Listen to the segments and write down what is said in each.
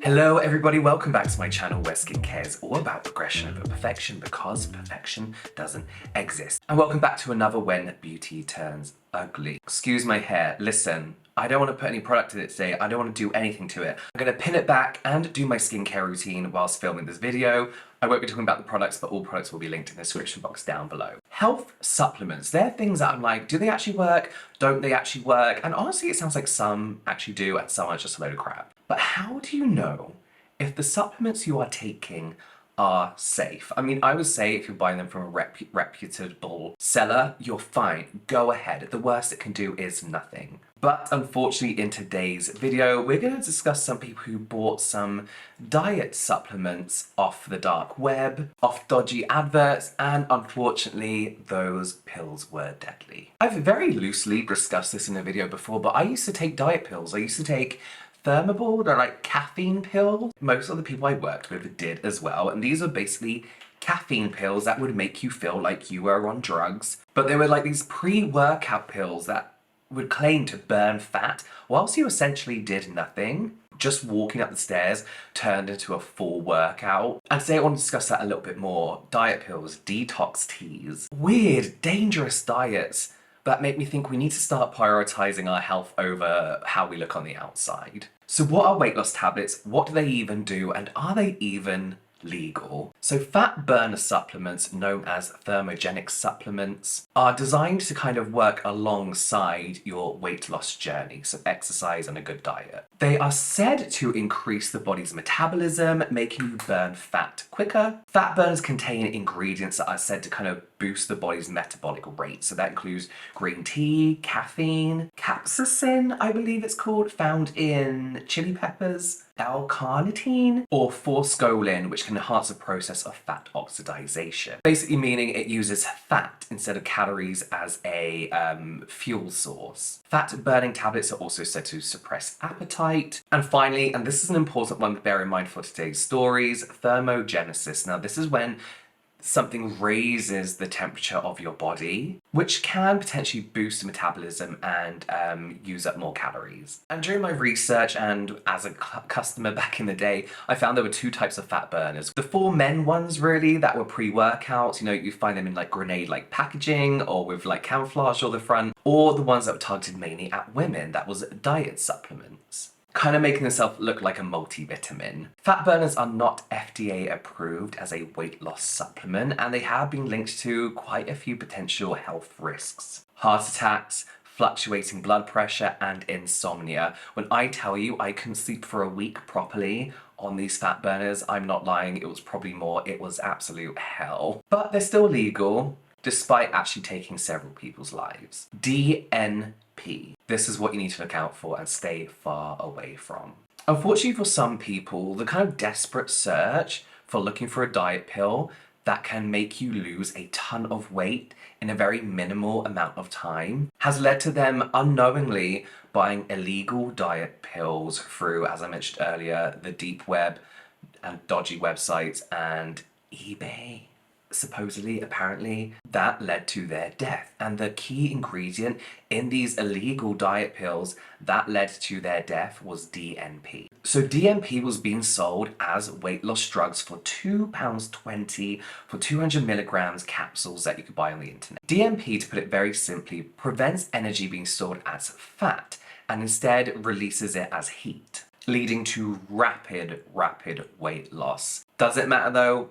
Hello everybody, welcome back to my channel where skincare is all about progression over perfection because perfection doesn't exist. And welcome back to another When Beauty Turns Ugly. Excuse my hair, listen, I don't want to put any product in it today, I don't want to do anything to it. I'm going to pin it back and do my skincare routine whilst filming this video. I won't be talking about the products, but all products will be linked in the description box down below. Health supplements, they're things that I'm like, do they actually work? Don't they actually work? And honestly, it sounds like some actually do and some are just a load of crap. But how do you know if the supplements you are taking are safe? I mean, I would say if you're buying them from a reputable seller, you're fine. Go ahead. The worst it can do is nothing. But unfortunately, in today's video, we're going to discuss some people who bought some diet supplements off the dark web, off dodgy adverts, and unfortunately, those pills were deadly. I've very loosely discussed this in a video before, but I used to take diet pills. I used to take Thermable, they're like caffeine pills. Most of the people I worked with did as well, and these are basically caffeine pills that would make you feel like you were on drugs. But they were like these pre-workout pills that would claim to burn fat, whilst you essentially did nothing. Just walking up the stairs turned into a full workout. And today I want to discuss that a little bit more. Diet pills, detox teas, weird, dangerous diets that make me think we need to start prioritizing our health over how we look on the outside. So what are weight loss tablets? What do they even do? And are they even legal? So fat burner supplements, known as thermogenic supplements, are designed to kind of work alongside your weight loss journey, so exercise and a good diet. They are said to increase the body's metabolism, making you burn fat quicker. Fat burners contain ingredients that are said to kind of boost the body's metabolic rate. So that includes green tea, caffeine, capsaicin, I believe it's called, found in chili peppers, L-carnitine, or forskolin, which can enhance the process of fat oxidation. Basically meaning it uses fat instead of calories as a fuel source. Fat burning tablets are also said to suppress appetite. And finally, and this is an important one to bear in mind for today's stories, thermogenesis. Now this is when something raises the temperature of your body, which can potentially boost metabolism and use up more calories. And during my research and as a customer back in the day, I found there were two types of fat burners. The for men ones really that were pre-workouts, you know, you find them in like grenade-like packaging or with like camouflage on the front, or the ones that were targeted mainly at women, that was diet supplements, kind of making themselves look like a multivitamin. Fat burners are not FDA approved as a weight loss supplement, and they have been linked to quite a few potential health risks. Heart attacks, fluctuating blood pressure, and insomnia. When I tell you I couldn't sleep for a week properly on these fat burners, I'm not lying, it was probably more, it was absolute hell. But they're still legal, despite actually taking several people's lives. DNP. This is what you need to look out for and stay far away from. Unfortunately for some people, the kind of desperate search for looking for a diet pill that can make you lose a ton of weight in a very minimal amount of time has led to them unknowingly buying illegal diet pills through, as I mentioned earlier, the deep web and dodgy websites and eBay. Supposedly, apparently, that led to their death. And the key ingredient in these illegal diet pills that led to their death was DNP. So DNP was being sold as weight loss drugs for £2.20 for 200 milligrams capsules that you could buy on the internet. DNP, to put it very simply, prevents energy being stored as fat and instead releases it as heat, leading to rapid weight loss. Does it matter though?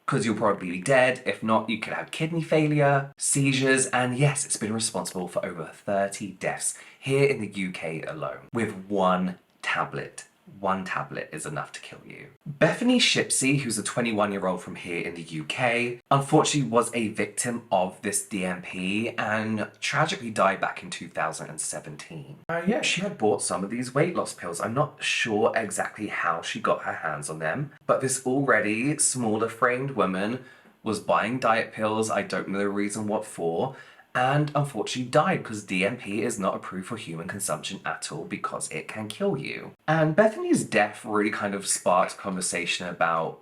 Because you'll probably be dead. If not, you could have kidney failure, seizures, and yes, it's been responsible for over 30 deaths here in the UK alone with one tablet. One tablet is enough to kill you. Bethany Shipsey, who's a 21-year-old from here in the UK, unfortunately was a victim of this DNP and tragically died back in 2017. Yeah, she had bought some of these weight loss pills. I'm not sure exactly how she got her hands on them, but this already smaller framed woman was buying diet pills, I don't know the reason what for, and unfortunately died because DNP is not approved for human consumption at all because it can kill you. And Bethany's death really kind of sparked conversation about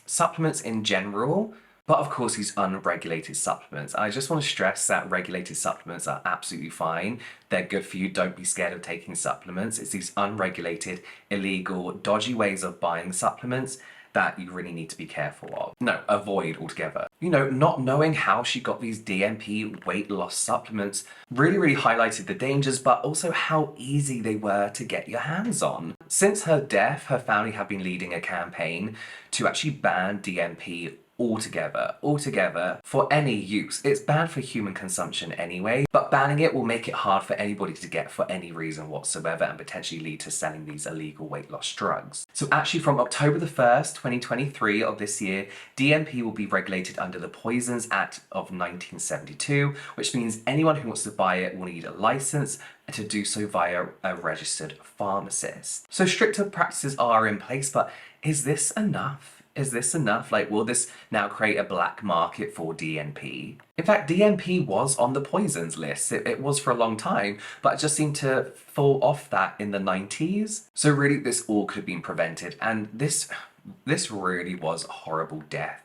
supplements in general, But of course, these unregulated supplements. I just want to stress that regulated supplements are absolutely fine. They're good for you. Don't be scared of taking supplements. It's these unregulated, illegal, dodgy ways of buying supplements that you really need to be careful of. No, avoid altogether. You know, not knowing how she got these DNP weight loss supplements really highlighted the dangers, but also how easy they were to get your hands on. Since her death, her family have been leading a campaign to actually ban DNP altogether for any use. It's banned for human consumption anyway, but banning it will make it hard for anybody to get for any reason whatsoever and potentially lead to selling these illegal weight loss drugs. So actually from October the 1st, 2023 of this year, DNP will be regulated under the Poisons Act of 1972, which means anyone who wants to buy it will need a license and to do so via a registered pharmacist. So stricter practices are in place, but is this enough? Is this enough? Like, will this now create a black market for DNP? In fact, DNP was on the poisons list. It was for a long time, but it just seemed to fall off that in the 90s. So really, this all could have been prevented. And this really was a horrible death.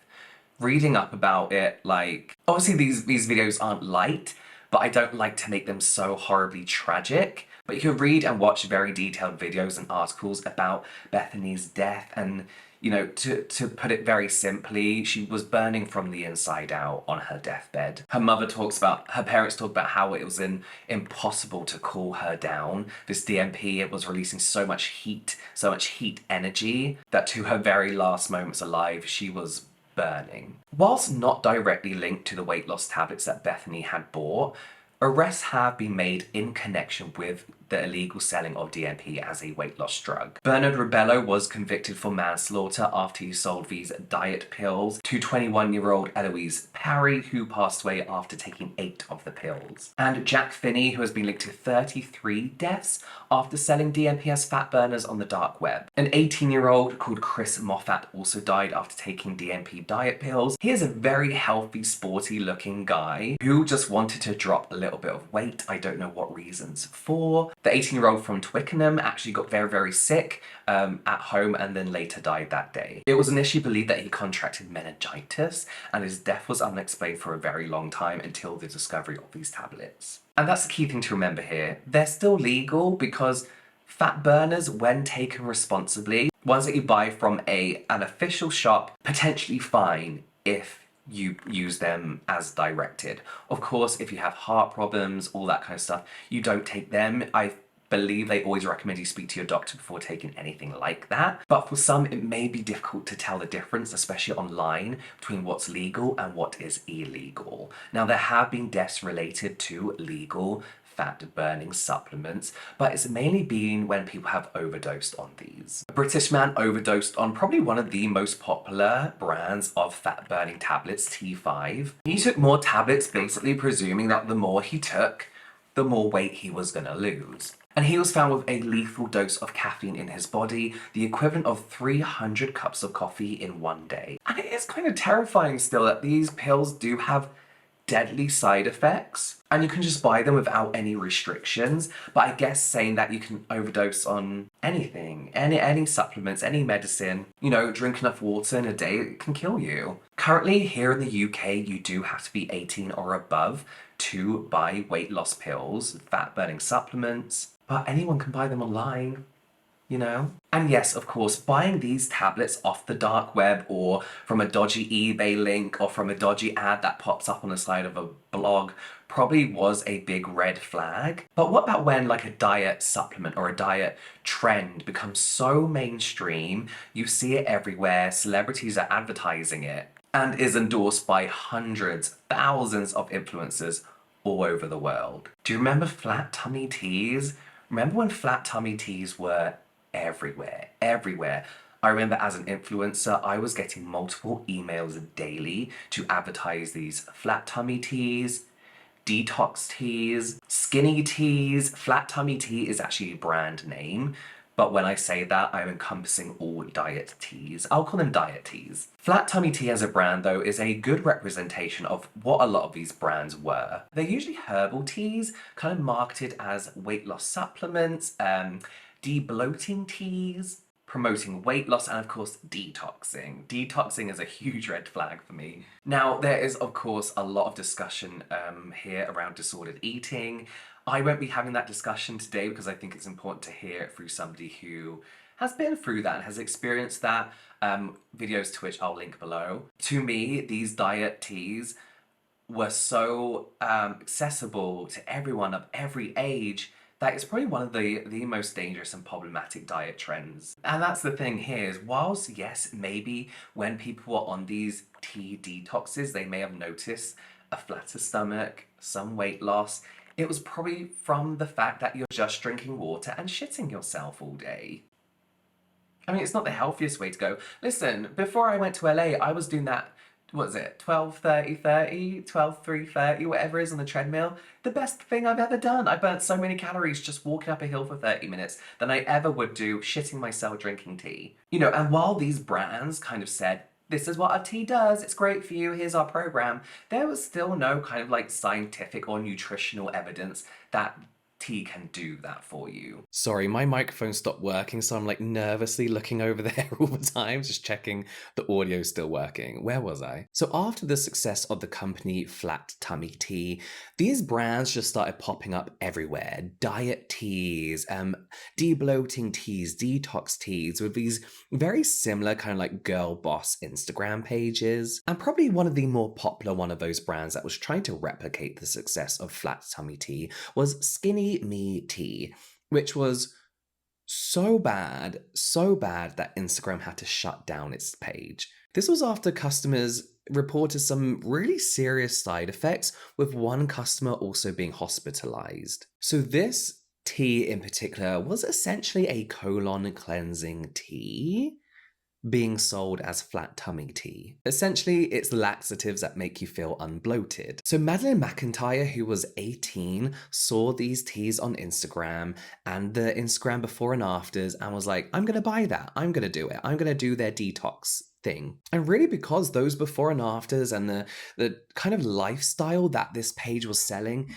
Reading up about it, like, obviously these videos aren't light, but I don't like to make them so horribly tragic. But you can read and watch very detailed videos and articles about Bethany's death, and you know, to put it very simply, she was burning from the inside out on her deathbed. Her parents talk about how it was impossible to cool her down. This DNP, it was releasing so much heat energy, that to her very last moments alive, she was burning. Whilst not directly linked to the weight loss tablets that Bethany had bought, arrests have been made in connection with the illegal selling of DNP as a weight loss drug. Bernard Rebello was convicted for manslaughter after he sold these diet pills to 21-year-old Eloise Parry, who passed away after taking 8 of the pills. And Jack Finney, who has been linked to 33 deaths after selling DNP as fat burners on the dark web. An 18-year-old called Chris Moffat also died after taking DNP diet pills. He is a very healthy, sporty looking guy who just wanted to drop a little bit of weight. I don't know what reasons for. The 18-year-old from Twickenham actually got very sick at home and then later died that day. It was initially believed that he contracted meningitis, and his death was unexplained for a very long time until the discovery of these tablets. And that's the key thing to remember here. They're still legal because fat burners, when taken responsibly, ones that you buy from an official shop, potentially fine if you use them as directed. Of course, if you have heart problems, all that kind of stuff, you don't take them. I believe they always recommend you speak to your doctor before taking anything like that. But for some, it may be difficult to tell the difference, especially online, between what's legal and what is illegal. Now, there have been deaths related to legal fat-burning supplements, but it's mainly been when people have overdosed on these. A British man overdosed on probably one of the most popular brands of fat-burning tablets, T5. He took more tablets, basically presuming that the more he took, the more weight he was gonna lose. And he was found with a lethal dose of caffeine in his body, the equivalent of 300 cups of coffee in one day. And it is kind of terrifying still that these pills do have deadly side effects, and you can just buy them without any restrictions. But I guess saying that you can overdose on anything, any supplements, any medicine, you know, drink enough water in a day, it can kill you. Currently here in the UK, you do have to be 18 or above to buy weight loss pills, fat burning supplements, but anyone can buy them online, you know? And yes, of course, buying these tablets off the dark web or from a dodgy eBay link or from a dodgy ad that pops up on the side of a blog probably was a big red flag. But what about when like a diet supplement or a diet trend becomes so mainstream, you see it everywhere, celebrities are advertising it, and is endorsed by hundreds, thousands of influencers all over the world? Do you remember flat tummy teas? Remember when flat tummy teas were everywhere? I remember as an influencer, I was getting multiple emails daily to advertise these flat tummy teas, detox teas, skinny teas. Flat tummy tea is actually a brand name, but when I say that, I'm encompassing all diet teas. I'll call them diet teas. Flat Tummy Tea as a brand, though, is a good representation of what a lot of these brands were. They're usually herbal teas, kind of marketed as weight loss supplements, de-bloating teas, promoting weight loss, and of course, detoxing. Detoxing is a huge red flag for me. Now, there is, of course, a lot of discussion here around disordered eating. I won't be having that discussion today because I think it's important to hear it through somebody who has been through that and has experienced that. Videos to which I'll link below. To me, these diet teas were so accessible to everyone of every age that it's probably one of the most dangerous and problematic diet trends. And that's the thing here is whilst, yes, maybe when people were on these tea detoxes, they may have noticed a flatter stomach, some weight loss, it was probably from the fact that you're just drinking water and shitting yourself all day. I mean, it's not the healthiest way to go. Listen, before I went to LA, I was doing that, what is it, 12:30, whatever it is on the treadmill. The best thing I've ever done. I burnt so many calories just walking up a hill for 30 minutes than I ever would do shitting myself drinking tea. You know, and while these brands kind of said, this is what our tea does, it's great for you, here's our program, there was still no kind of like scientific or nutritional evidence that tea can do that for you. Sorry, my microphone stopped working, so I'm like nervously looking over there all the time, just checking the audio's still working. Where was I? So after the success of the company Flat Tummy Tea, these brands just started popping up everywhere. Diet teas, de-bloating teas, detox teas, with these very similar kind of like girl boss Instagram pages. And probably one of the more popular one of those brands that was trying to replicate the success of Flat Tummy Tea was Skinny Me Tea, which was so bad that Instagram had to shut down its page. This was after customers reported some really serious side effects, with one customer also being hospitalized. So this tea in particular was essentially a colon cleansing tea being sold as flat tummy tea. Essentially, it's laxatives that make you feel unbloated. So Madeline McIntyre, who was 18, saw these teas on Instagram and the Instagram before and afters and was like, I'm gonna buy that, I'm gonna do it, I'm gonna do their detox thing. And really because those before and afters and the kind of lifestyle that this page was selling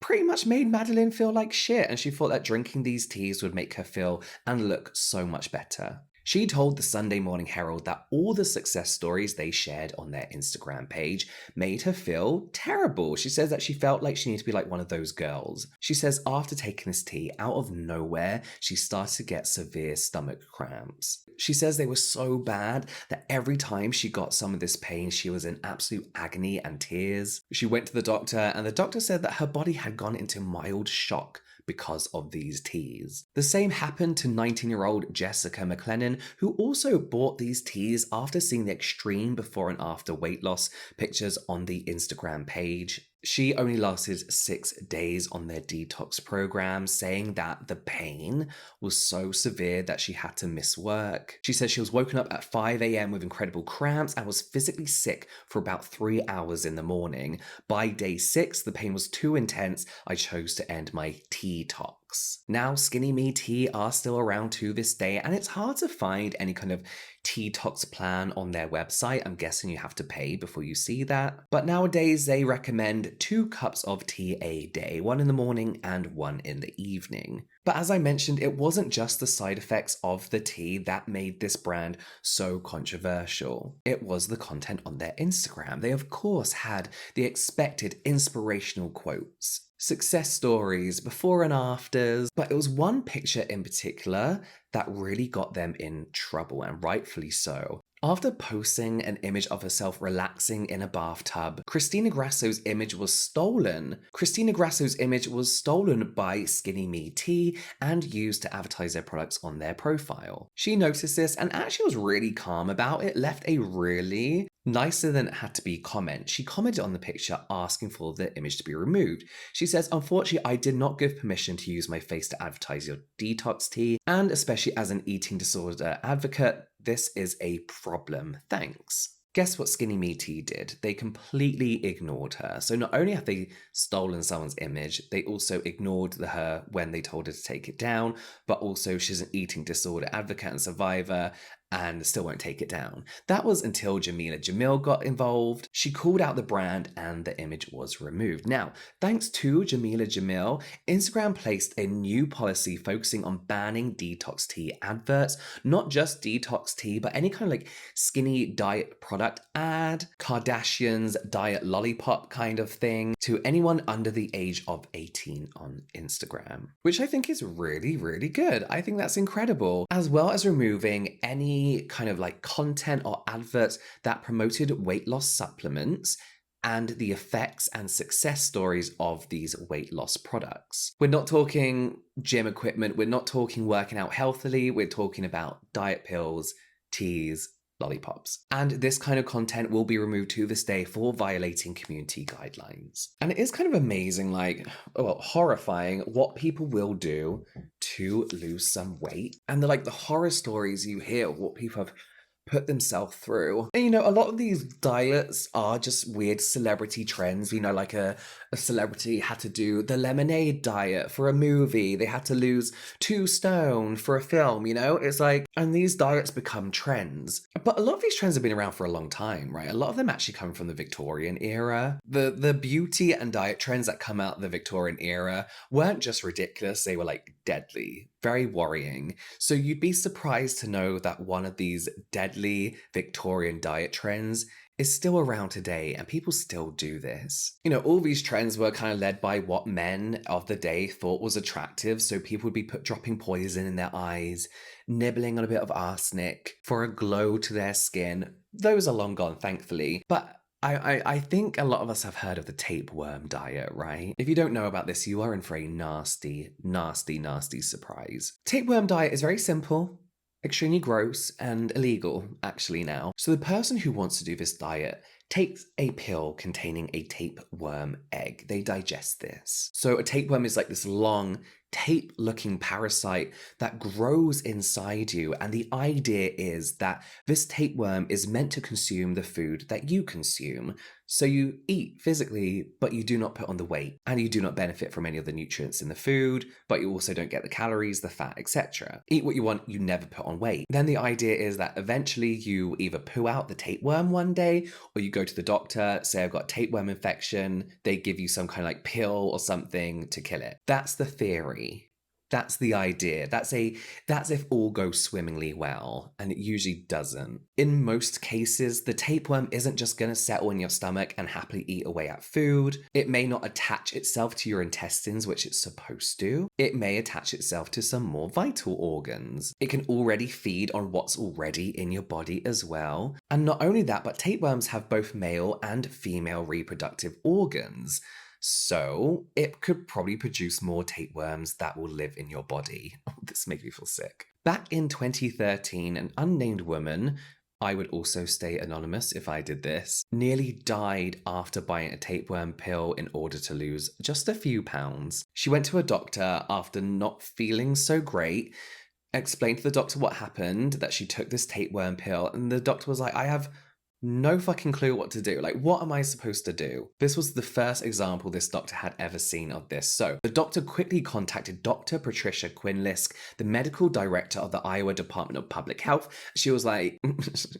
pretty much made Madeline feel like shit, and she thought that drinking these teas would make her feel and look so much better. She told the Sunday Morning Herald that all the success stories they shared on their Instagram page made her feel terrible. She says that she felt like she needed to be like one of those girls. She says after taking this tea, out of nowhere, she started to get severe stomach cramps. She says they were so bad that every time she got some of this pain, she was in absolute agony and tears. She went to the doctor, and the doctor said that her body had gone into mild shock because of these teas. The same happened to 19-year-old Jessica McLennan, who also bought these teas after seeing the extreme before and after weight loss pictures on the Instagram page. She only lasted 6 days on their detox program, saying that the pain was so severe that she had to miss work. She says she was woken up at 5 a.m. with incredible cramps and was physically sick for about 3 hours in the morning. By day 6, the pain was too intense. I chose to end my tea-tox. Now, Skinny Me Tea are still around to this day, and it's hard to find any kind of tea-tox plan on their website. I'm guessing you have to pay before you see that. But nowadays, they recommend 2 cups of tea a day, 1 in the morning and 1 in the evening. But as I mentioned, it wasn't just the side effects of the tea that made this brand so controversial. It was the content on their Instagram. They, of course, had the expected inspirational quotes, success stories, before and afters, but it was one picture in particular that really got them in trouble, and rightfully so. After posting an image of herself relaxing in a bathtub, Christina Grasso's image was stolen. Christina Grasso's image was stolen by Skinny Me Tea and used to advertise their products on their profile. She noticed this and actually was really calm about it, left a really nicer than it had to be comment. She commented on the picture asking for the image to be removed. She says, unfortunately, I did not give permission to use my face to advertise your detox tea, and especially as an eating disorder advocate, this is a problem. Thanks. Guess what Skinny Me Tea did? They completely ignored her. So not only have they stolen someone's image, they also ignored her when they told her to take it down, but also she's an eating disorder advocate and survivor, and still won't take it down. That was until Jamila Jamil got involved. She called out the brand and the image was removed. Now, thanks to Jamila Jamil, Instagram placed a new policy focusing on banning detox tea adverts, not just detox tea, but any kind of like skinny diet product ad, Kardashian's diet lollipop kind of thing, to anyone under the age of 18 on Instagram, which I think is really, really good. I think that's incredible, as well as removing any kind of like content or adverts that promoted weight loss supplements and the effects and success stories of these weight loss products. We're not talking gym equipment, we're not talking working out healthily, we're talking about diet pills, teas, lollipops. And this kind of content will be removed to this day for violating community guidelines. And it is kind of amazing, like, well, horrifying what people will do to lose some weight. And the horror stories you hear of what people have put themselves through. And you know, a lot of these diets are just weird celebrity trends. You know, like a celebrity had to do the lemonade diet for a movie. They had to lose 2 stone for a film, you know? It's like, and these diets become trends. But a lot of these trends have been around for a long time, right? A lot of them actually come from the Victorian era. The beauty and diet trends that come out of the Victorian era weren't just ridiculous, they were like deadly, very worrying. So you'd be surprised to know that one of these deadly Victorian diet trends is still around today and people still do this. You know, all these trends were kind of led by what men of the day thought was attractive. So people would be dropping poison in their eyes, nibbling on a bit of arsenic for a glow to their skin. Those are long gone, thankfully. But I think a lot of us have heard of the tapeworm diet, right? If you don't know about this, you are in for a nasty, nasty, nasty surprise. Tapeworm diet is very simple, extremely gross, and illegal, actually, now. So the person who wants to do this diet takes a pill containing a tapeworm egg. They digest this. So a tapeworm is like this long, tape-looking parasite that grows inside you, and the idea is that this tapeworm is meant to consume the food that you consume. So you eat physically, but you do not put on the weight, and you do not benefit from any of the nutrients in the food, but you also don't get the calories, the fat, etc. Eat what you want, you never put on weight. Then the idea is that eventually you either poo out the tapeworm one day, or you go to the doctor, say I've got tapeworm infection, they give you some kind of like pill or something to kill it. That's the theory. That's the idea. That's if all goes swimmingly well, and it usually doesn't. In most cases, the tapeworm isn't just going to settle in your stomach and happily eat away at food. It may not attach itself to your intestines, which it's supposed to. It may attach itself to some more vital organs. It can already feed on what's already in your body as well. And not only that, but tapeworms have both male and female reproductive organs. So it could probably produce more tapeworms that will live in your body. Oh, this makes me feel sick. Back in 2013, an unnamed woman, I would also stay anonymous if I did this, nearly died after buying a tapeworm pill in order to lose just a few pounds. She went to a doctor after not feeling so great, explained to the doctor what happened, that she took this tapeworm pill, and the doctor was like, I have no fucking clue what to do. Like, what am I supposed to do? This was the first example this doctor had ever seen of this. So the doctor quickly contacted Dr. Patricia Quinn-Lisk, the medical director of the Iowa Department of Public Health. She was like,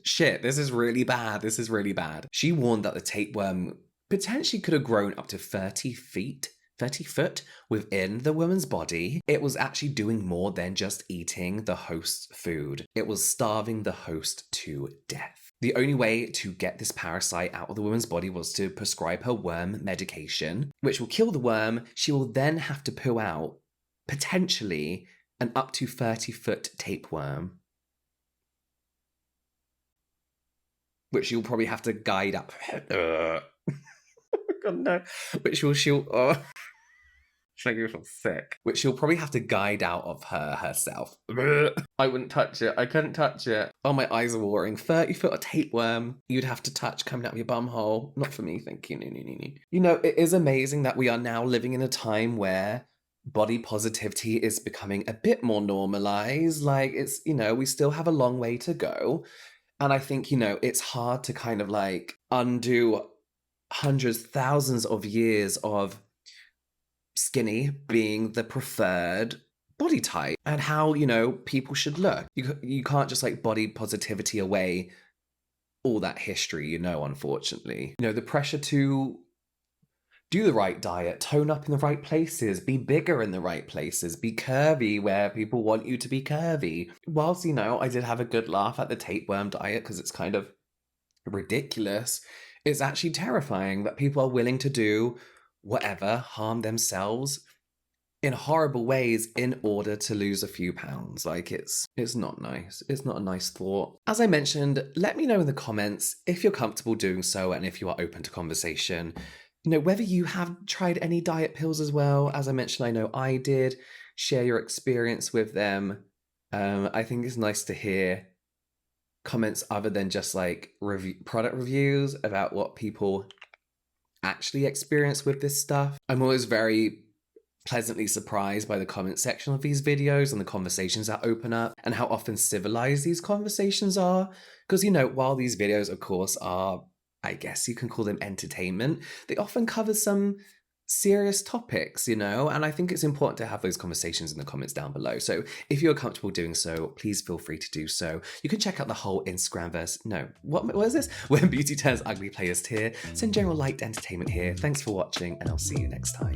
shit, this is really bad. This is really bad. She warned that the tapeworm potentially could have grown up to 30 foot within the woman's body. It was actually doing more than just eating the host's food. It was starving the host to death. The only way to get this parasite out of the woman's body was to prescribe her worm medication, which will kill the worm. She will then have to poo out, potentially, an up to 30-foot tapeworm, which you'll probably have to guide up. Oh my god, no. Which she'll make me feel sick. Which she'll probably have to guide out of her herself. I wouldn't touch it. I couldn't touch it. Oh, my eyes are watering. 30-foot tapeworm you'd have to touch coming out of your bum hole. Not for me, thank you. No. You know, it is amazing that we are now living in a time where body positivity is becoming a bit more normalized. Like, it's, you know, we still have a long way to go. And I think, you know, it's hard to kind of like undo hundreds, thousands of years of skinny being the preferred body type and how, you know, people should look. You can't just like body positivity away all that history, you know, unfortunately. You know, the pressure to do the right diet, tone up in the right places, be bigger in the right places, be curvy where people want you to be curvy. Whilst, you know, I did have a good laugh at the tapeworm diet because it's kind of ridiculous, it's actually terrifying that people are willing to do whatever, harm themselves in horrible ways in order to lose a few pounds. Like it's not nice. It's not a nice thought. As I mentioned, let me know in the comments if you're comfortable doing so and if you are open to conversation. You know, whether you have tried any diet pills as well. As I mentioned, I know I did. Share your experience with them. I think it's nice to hear comments other than just like product reviews about what people actually experience with this stuff. I'm always very pleasantly surprised by the comment section of these videos and the conversations that open up and how often civilized these conversations are. Because, you know, while these videos, of course, are, I guess you can call them entertainment, they often cover some serious topics, you know, and I think it's important to have those conversations in the comments down below. So if you're comfortable doing so, please feel free to do so. You can check out the whole Instagramverse. No, what is this? When Beauty Turns Ugly playlist here. Some general light entertainment here. Thanks for watching, and I'll see you next time.